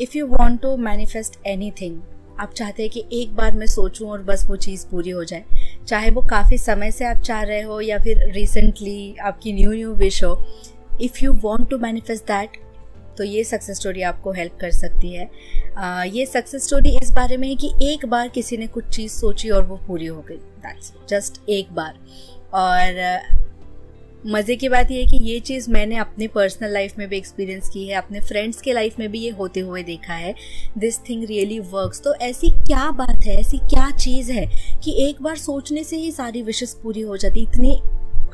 If you want to manifest anything, आप चाहते हैं कि एक बार मैं सोचूं और बस वो चीज़ पूरी हो जाए, चाहे वो काफ़ी समय से आप चाह रहे हो या फिर रिसेंटली आपकी न्यू विश हो, if you want to manifest that, तो ये सक्सेस स्टोरी आपको हेल्प कर सकती है। ये सक्सेस स्टोरी इस बारे में है कि एक बार किसी ने कुछ चीज़ सोची और वो पूरी हो गई, दैट्स जस्ट एक बार। और मज़े की बात यह है कि ये चीज़ मैंने अपनी पर्सनल लाइफ में भी एक्सपीरियंस की है, अपने फ्रेंड्स के लाइफ में भी ये होते हुए देखा है। This thing really works. तो ऐसी क्या बात है, ऐसी क्या चीज़ है कि एक बार सोचने से ही सारी विशेस पूरी हो जाती, इतनी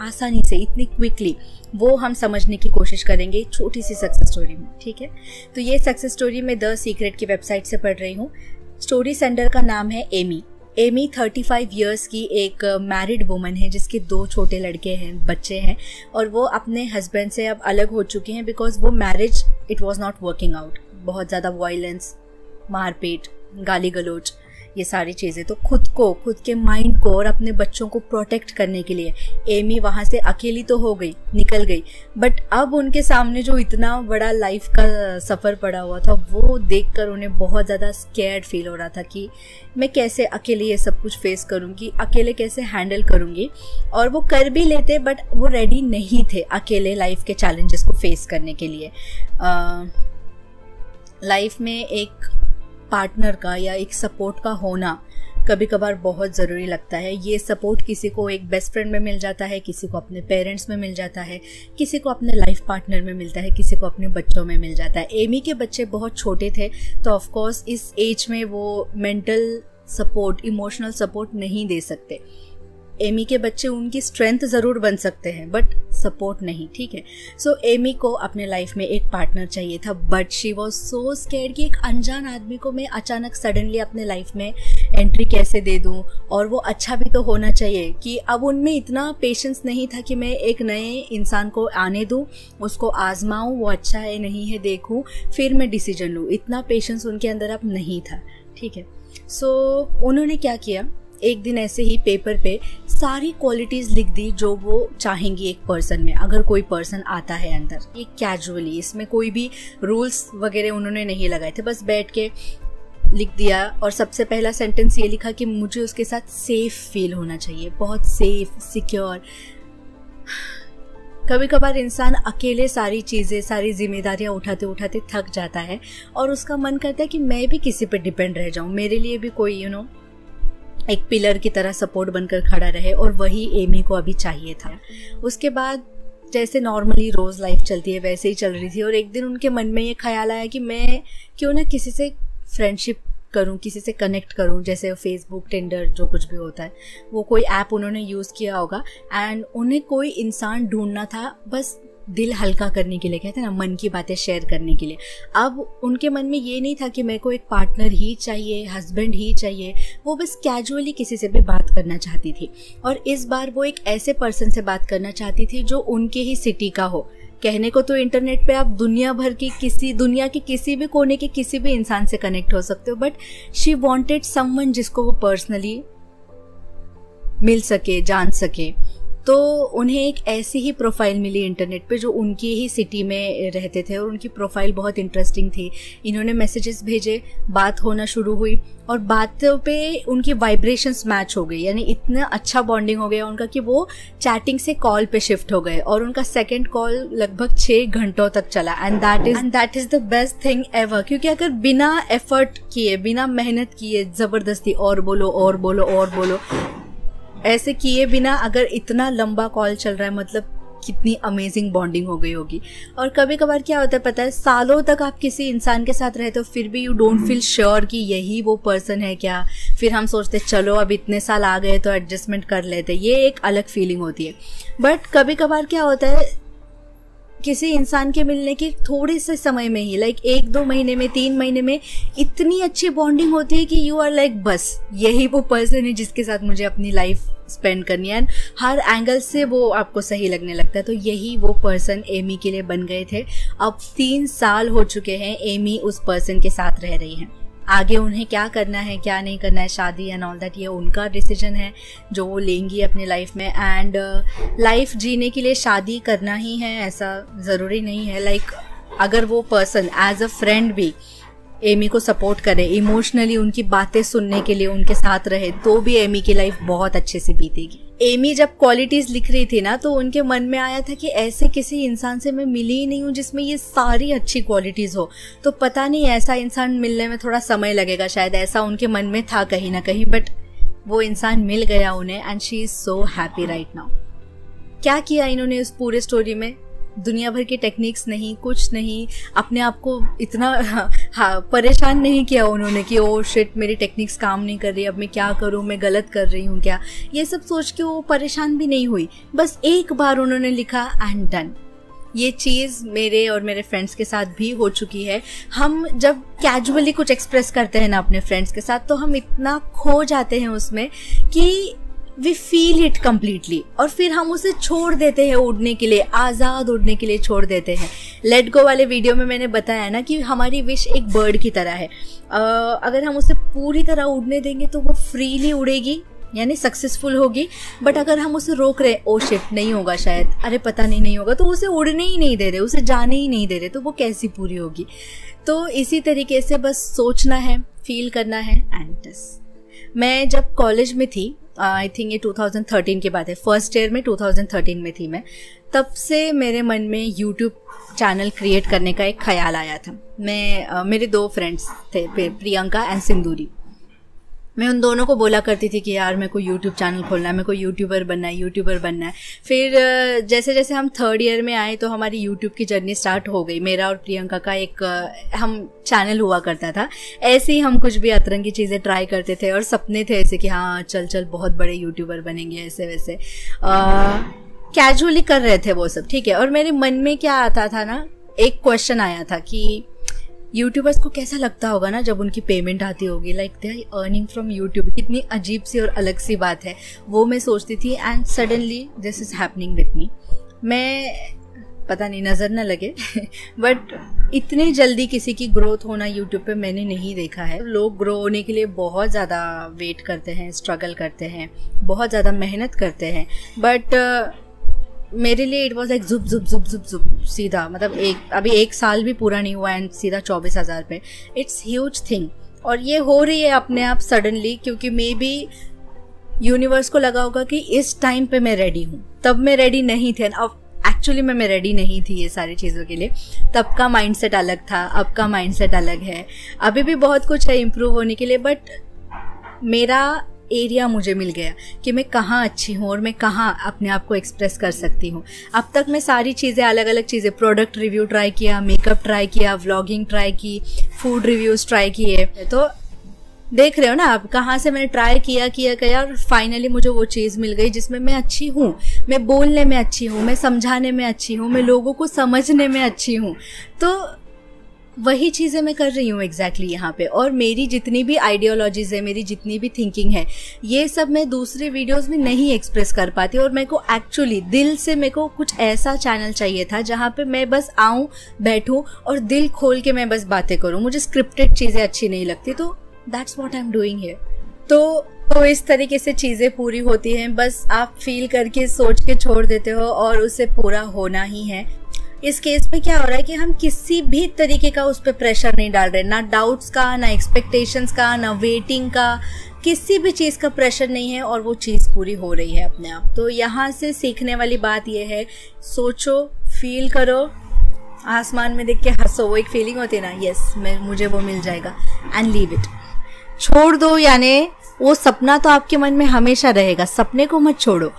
आसानी से, इतनी क्विकली? वो हम समझने की कोशिश करेंगे छोटी सी सक्सेस स्टोरी में, ठीक है। तो ये सक्सेस स्टोरी मैं द सीक्रेट की वेबसाइट से पढ़ रही हूँ। स्टोरी सेंडर का नाम है एमी। एमी 35 इयर्स की एक मैरिड वुमन है जिसके 2 छोटे लड़के हैं, बच्चे हैं, और वो अपने हस्बैंड से अब अलग हो चुके हैं बिकॉज वो marriage it was not working out. बहुत ज़्यादा वायलेंस, मारपीट, गाली गलौज, ये सारी चीज़ें। तो खुद के माइंड को और अपने बच्चों को प्रोटेक्ट करने के लिए एमी वहाँ से अकेली तो हो गई, निकल गई, बट अब उनके सामने जो इतना बड़ा लाइफ का सफ़र पड़ा हुआ था, वो देखकर उन्हें बहुत ज़्यादा स्कैर्ड फील हो रहा था कि मैं कैसे अकेले ये सब कुछ फेस करूँगी, अकेले कैसे हैंडल करूँगी। और वो कर भी लेते बट वो रेडी नहीं थे अकेले लाइफ के चैलेंजेस को फेस करने के लिए। लाइफ में एक पार्टनर का या एक सपोर्ट का होना कभी कभार बहुत ज़रूरी लगता है। ये सपोर्ट किसी को एक बेस्ट फ्रेंड में मिल जाता है, किसी को अपने पेरेंट्स में मिल जाता है, किसी को अपने लाइफ पार्टनर में मिलता है, किसी को अपने बच्चों में मिल जाता है। एमी के बच्चे बहुत छोटे थे तो ऑफ कोर्स इस एज में वो मेंटल सपोर्ट, इमोशनल सपोर्ट नहीं दे सकते। एमी के बच्चे उनकी स्ट्रेंथ ज़रूर बन सकते हैं बट सपोर्ट नहीं, ठीक है। सो एमी को अपने लाइफ में एक पार्टनर चाहिए था but she was so scared कि एक अनजान आदमी को मैं अचानक सडनली अपने लाइफ में एंट्री कैसे दे दूं, और वो अच्छा भी तो होना चाहिए। कि अब उनमें इतना पेशेंस नहीं था कि मैं एक नए इंसान को आने दूं, उसको आजमाऊं, वो अच्छा है नहीं है देखूं, फिर मैं डिसीजन लूं। इतना पेशेंस उनके अंदर अब नहीं था, ठीक है। सो उन्होंने क्या किया, एक दिन ऐसे ही पेपर पे सारी क्वालिटीज़ लिख दी जो वो चाहेंगी एक पर्सन में, अगर कोई पर्सन आता है अंदर। ये कैजुअली, इसमें कोई भी रूल्स वगैरह उन्होंने नहीं लगाए थे, बस बैठ के लिख दिया। और सबसे पहला सेंटेंस ये लिखा कि मुझे उसके साथ सेफ फील होना चाहिए, बहुत सेफ, सिक्योर। कभी कभार इंसान अकेले सारी चीज़ें, सारी जिम्मेदारियां उठाते उठाते थक जाता है और उसका मन करता है कि मैं भी किसी पे डिपेंड रह जाऊं, मेरे लिए भी कोई एक पिलर की तरह सपोर्ट बनकर खड़ा रहे, और वही एमी को अभी चाहिए था। उसके बाद जैसे नॉर्मली रोज़ लाइफ चलती है वैसे ही चल रही थी, और एक दिन उनके मन में ये ख्याल आया कि मैं क्यों ना किसी से फ्रेंडशिप करूं, किसी से कनेक्ट करूं, जैसे फेसबुक, टिंडर, जो कुछ भी होता है, वो कोई ऐप उन्होंने यूज़ किया होगा। एंड उन्हें कोई इंसान ढूंढना था बस दिल हल्का करने के लिए, कहते हैं ना, मन की बातें शेयर करने के लिए। अब उनके मन में ये नहीं था कि मेरे को एक पार्टनर ही चाहिए, हस्बैंड ही चाहिए, वो बस कैजुअली किसी से भी बात करना चाहती थी। और इस बार वो एक ऐसे पर्सन से बात करना चाहती थी जो उनके ही सिटी का हो। कहने को तो इंटरनेट पे आप दुनिया के किसी भी कोने के किसी भी इंसान से कनेक्ट हो सकते हो, बट शी वॉन्टेड समवन जिसको वो पर्सनली मिल सके, जान सके। तो उन्हें एक ऐसी ही प्रोफाइल मिली इंटरनेट पे जो उनकी ही सिटी में रहते थे, और उनकी प्रोफाइल बहुत इंटरेस्टिंग थी। इन्होंने मैसेजेस भेजे, बात होना शुरू हुई, और बातों पे उनकी वाइब्रेशंस मैच हो गई, यानी इतना अच्छा बॉन्डिंग हो गया उनका कि वो चैटिंग से कॉल पे शिफ्ट हो गए, और उनका सेकंड कॉल लगभग 6 घंटों तक चला। And that is the best thing ever, क्योंकि अगर बिना एफर्ट किए, बिना मेहनत किए, जबरदस्ती और बोलो और बोलो और बोलो, ऐसे किए बिना अगर इतना लंबा कॉल चल रहा है, मतलब कितनी अमेजिंग बॉन्डिंग हो गई होगी। और कभी कभार क्या होता है पता है, सालों तक आप किसी इंसान के साथ रहते हो फिर भी यू डोंट फील श्योर कि यही वो पर्सन है क्या। फिर हम सोचते चलो अब इतने साल आ गए तो एडजस्टमेंट कर लेते, ये एक अलग फीलिंग होती है। बट कभी कभार क्या होता है, किसी इंसान के मिलने के थोड़े से समय में ही, लाइक 1-2 महीने में, 3 महीने में इतनी अच्छी बॉन्डिंग होती है कि यू आर लाइक बस यही वो पर्सन है जिसके साथ मुझे अपनी लाइफ स्पेंड करनी है। हर एंगल से वो आपको सही लगने लगता है। तो यही वो पर्सन एमी के लिए बन गए थे। अब 3 साल हो चुके हैं एमी उस पर्सन के साथ रह रही हैं। आगे उन्हें क्या करना है, क्या नहीं करना है, शादी एंड ऑल दैट, ये उनका डिसीजन है जो वो लेंगी अपनी लाइफ में। एंड लाइफ जीने के लिए शादी करना ही है ऐसा ज़रूरी नहीं है। लाइक अगर वो पर्सन एज अ फ्रेंड भी एमी को सपोर्ट करे, इमोशनली उनकी बातें सुनने के लिए उनके साथ रहे, तो भी एमी की लाइफ बहुत अच्छे से बीतेगी। एमी जब क्वालिटीज लिख रही थी ना, तो उनके मन में आया था कि ऐसे किसी इंसान से मैं मिली ही नहीं हूँ जिसमें ये सारी अच्छी क्वालिटीज हो, तो पता नहीं ऐसा इंसान मिलने में थोड़ा समय लगेगा शायद, ऐसा उनके मन में था कहीं ना कहीं, बट वो इंसान मिल गया उन्हें and she is so happy right now. क्या किया इन्होंने उस पूरे स्टोरी में? दुनिया भर की टेक्निक्स नहीं, कुछ नहीं, अपने आप को इतना परेशान नहीं किया उन्होंने कि ओ शिट मेरी टेक्निक्स काम नहीं कर रही, अब मैं क्या करूं, मैं गलत कर रही हूं क्या, ये सब सोच के वो परेशान भी नहीं हुई। बस एक बार उन्होंने लिखा एंड डन। ये चीज़ मेरे और मेरे फ्रेंड्स के साथ भी हो चुकी है। हम जब कैजुअली कुछ एक्सप्रेस करते हैं ना अपने फ्रेंड्स के साथ, तो हम इतना खो जाते हैं उसमें कि वी फील इट कम्प्लीटली, और फिर हम उसे छोड़ देते हैं उड़ने के लिए, आज़ाद उड़ने के लिए छोड़ देते हैं। लेट गो वाले वीडियो में मैंने बताया ना कि हमारी विश एक बर्ड की तरह है, अगर हम उसे पूरी तरह उड़ने देंगे तो वो फ्रीली उड़ेगी, यानी सक्सेसफुल होगी। बट अगर हम उसे रोक रहे, ओ शिट नहीं होगा शायद, अरे पता नहीं होगा, तो उसे उड़ने ही नहीं दे रहे, उसे जाने ही नहीं दे रहे, तो वो कैसी पूरी होगी। तो इसी तरीके से बस सोचना है, फील करना है एंड बस। मैं जब कॉलेज में थी, आई थिंक ये 2013 की बात है, फर्स्ट ईयर में 2013 में थी मैं, तब से मेरे मन में यूट्यूब चैनल क्रिएट करने का एक ख्याल आया था। मेरे 2 फ्रेंड्स थे, प्रियंका एंड सिंदूरी। मैं उन दोनों को बोला करती थी कि यार मेरे को यूट्यूब चैनल खोलना है, मेरे को यूट्यूबर बनना है। फिर जैसे जैसे हम 3rd ईयर में आए तो हमारी यूट्यूब की जर्नी स्टार्ट हो गई। मेरा और प्रियंका का एक हम चैनल हुआ करता था, ऐसे ही हम कुछ भी अतरंगी चीज़ें ट्राई करते थे और सपने थे ऐसे कि हाँ चल बहुत बड़े यूट्यूबर बनेंगे, ऐसे वैसे कैजुअली कर रहे थे वो सब, ठीक है। और मेरे मन में क्या आता था ना, एक क्वेश्चन आया था कि यूट्यूबर्स को कैसा लगता होगा ना जब उनकी पेमेंट आती होगी, like they are earning from YouTube. कितनी अजीब सी और अलग सी बात है, वो मैं सोचती थी। And suddenly this is happening with me. मैं पता नहीं नज़र न लगे बट इतनी जल्दी किसी की ग्रोथ होना यूट्यूब पे मैंने नहीं देखा है। लोग ग्रो होने के लिए बहुत ज़्यादा वेट करते हैं, स्ट्रगल करते हैं, बहुत ज़्यादा मेहनत करते हैं, बट मेरे लिए इट वॉज लाइक जुप सीधा, मतलब अभी 1 साल भी पूरा नहीं हुआ एंड सीधा 24,000 पे। इट्स ह्यूज थिंग, और ये हो रही है अपने आप सडनली, क्योंकि मे बी यूनिवर्स को लगा होगा कि इस टाइम पे मैं रेडी हूँ। तब मैं रेडी नहीं थे, अब एक्चुअली मैं रेडी नहीं थी ये सारी चीज़ों के लिए। तब का माइंडसेट अलग था, अब का माइंडसेट अलग है। अभी भी बहुत कुछ है इम्प्रूव होने के लिए, बट मेरा एरिया मुझे मिल गया कि मैं कहाँ अच्छी हूँ और मैं कहाँ अपने आप को एक्सप्रेस कर सकती हूँ। अब तक मैं सारी चीज़ें, अलग अलग चीज़ें, प्रोडक्ट रिव्यू ट्राई किया, मेकअप ट्राई किया, व्लॉगिंग ट्राई की, फूड रिव्यूज़ ट्राई किए। तो देख रहे हो ना आप, कहाँ से मैंने ट्राई किया और फाइनली मुझे वो चीज़ मिल गई जिसमें मैं अच्छी हूँ। मैं बोलने में अच्छी हूँ, मैं समझाने में अच्छी हूँ, मैं लोगों को समझने में अच्छी हूँ। तो वही चीज़ें मैं कर रही हूँ एग्जैक्टली यहाँ पे। और मेरी जितनी भी आइडियोलॉजीज़ है, मेरी जितनी भी थिंकिंग है, ये सब मैं दूसरे वीडियोस में नहीं एक्सप्रेस कर पाती। और मेरे को एक्चुअली दिल से मेरे को कुछ ऐसा चैनल चाहिए था जहाँ पे मैं बस आऊँ, बैठूँ और दिल खोल के मैं बस बातें करूँ। मुझे स्क्रिप्टेड चीज़ें अच्छी नहीं लगती, तो that's what I am doing here. तो इस तरीके से चीज़ें पूरी होती हैं, बस आप फील करके सोच के छोड़ देते हो और उसे पूरा होना ही है। इस केस में क्या हो रहा है कि हम किसी भी तरीके का उस पर प्रेशर नहीं डाल रहे, ना डाउट्स का, ना एक्सपेक्टेशंस का, ना वेटिंग का, किसी भी चीज़ का प्रेशर नहीं है और वो चीज़ पूरी हो रही है अपने आप। तो यहाँ से सीखने वाली बात यह है, सोचो, फील करो, आसमान में देख के हंसो। वो एक फीलिंग होती है ना, यस मुझे वो मिल जाएगा, एंड लीव इट, छोड़ दो। यानी वो सपना तो आपके मन में हमेशा रहेगा, सपने को मत छोड़ो।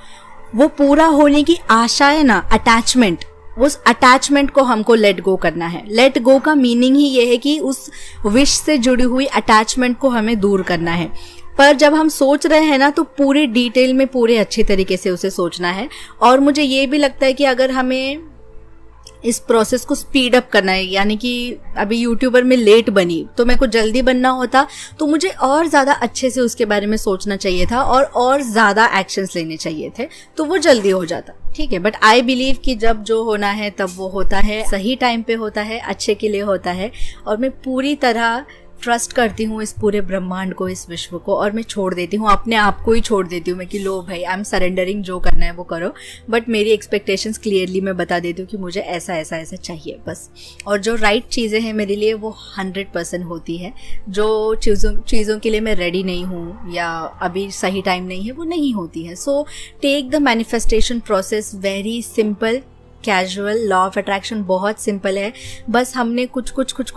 वो पूरा होने की आशा है ना, अटैचमेंट, उस अटैचमेंट को हमको लेट गो करना है। लेट गो का मीनिंग ही ये है कि उस विश से जुड़ी हुई अटैचमेंट को हमें दूर करना है। पर जब हम सोच रहे हैं ना, तो पूरे डिटेल में, पूरे अच्छे तरीके से उसे सोचना है। और मुझे ये भी लगता है कि अगर हमें इस प्रोसेस को स्पीड अप करना है, यानी कि अभी यूट्यूबर में लेट बनी तो मेरे को जल्दी बनना होता, तो मुझे और ज़्यादा अच्छे से उसके बारे में सोचना चाहिए था और ज़्यादा एक्शंस लेने चाहिए थे, तो वो जल्दी हो जाता, ठीक है। बट आई बिलीव कि जब जो होना है तब वो होता है, सही टाइम पे होता है, अच्छे के लिए होता है। और मैं पूरी तरह ट्रस्ट करती हूँ इस पूरे ब्रह्मांड को, इस विश्व को, और मैं छोड़ देती हूँ, अपने आप को ही छोड़ देती हूँ मैं कि लो भाई आई एम सरेंडरिंग, जो करना है वो करो। बट मेरी एक्सपेक्टेशंस क्लियरली मैं बता देती हूँ कि मुझे ऐसा ऐसा ऐसा चाहिए बस। और जो राइट चीज़ें हैं मेरे लिए वो 100% होती है। जो चीज़ों के लिए मैं रेडी नहीं हूँ या अभी सही टाइम नहीं है, वो नहीं होती है। So take the manifestation process very simple, casual. Law of attraction बहुत सिंपल है। बस हमने कुछ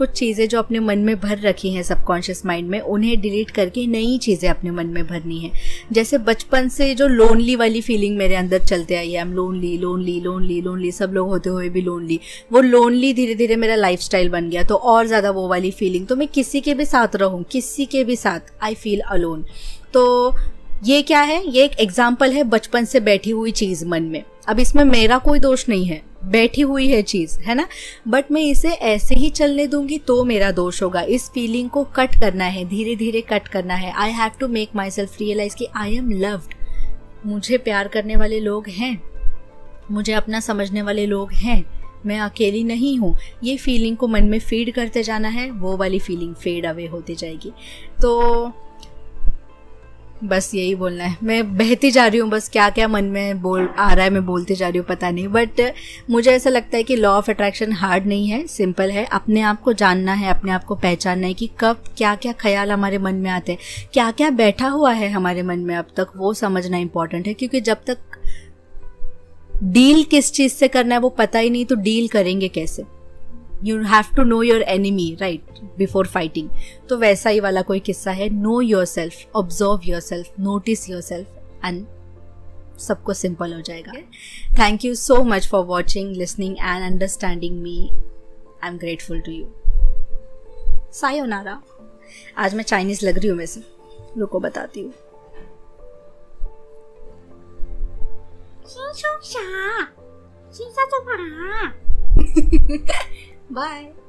चीज़ें जो अपने मन में भर रखी हैं सबकॉन्शियस माइंड में, उन्हें डिलीट करके नई चीज़ें अपने मन में भरनी है। जैसे बचपन से जो लोनली वाली फीलिंग मेरे अंदर चलते आई है, I am lonely lonely lonely lonely, सब लोग होते हुए भी लोनली, वो लोनली धीरे धीरे मेरा लाइफस्टाइल बन गया। तो और ज़्यादा वो वाली फीलिंग, तो मैं किसी के भी साथ रहूँ, किसी के भी साथ, आई फील अलोन। तो ये क्या है, ये एक एग्जाम्पल है बचपन से बैठी हुई चीज़ मन में। अब इसमें मेरा कोई दोष नहीं है, बैठी हुई है चीज़, है ना। बट मैं इसे ऐसे ही चलने दूंगी तो मेरा दोष होगा। इस फीलिंग को कट करना है, धीरे धीरे कट करना है। I have to make myself realise कि आई एम लव्ड, मुझे प्यार करने वाले लोग हैं, मुझे अपना समझने वाले लोग हैं, मैं अकेली नहीं हूँ। ये फीलिंग को मन में फीड करते जाना है, वो वाली फीलिंग फेड अवे होती जाएगी। तो बस यही बोलना है। मैं बहती जा रही हूँ, बस क्या क्या मन में आ रहा है मैं बोलती जा रही हूँ, पता नहीं। बट मुझे ऐसा लगता है कि लॉ ऑफ अट्रैक्शन हार्ड नहीं है, सिंपल है। अपने आप को जानना है, अपने आप को पहचानना है कि कब क्या क्या ख्याल हमारे मन में आते हैं, क्या क्या बैठा हुआ है हमारे मन में अब तक, वो समझना इंपॉर्टेंट है। क्योंकि जब तक डील किस चीज़ से करना है वो पता ही नहीं, तो डील करेंगे कैसे। You have to know your enemy, right, before fighting. तो वैसा ही वाला कोई किस्सा है। Know yourself, observe yourself, notice yourself, and सब कुछ सिंपल हो जाएगा। Thank you so much for watching, listening and understanding me. I'm grateful to you. Sayonara. आज मैं चाइनीज लग रही हूँ वैसे, रुको बताती हूँ। Bye.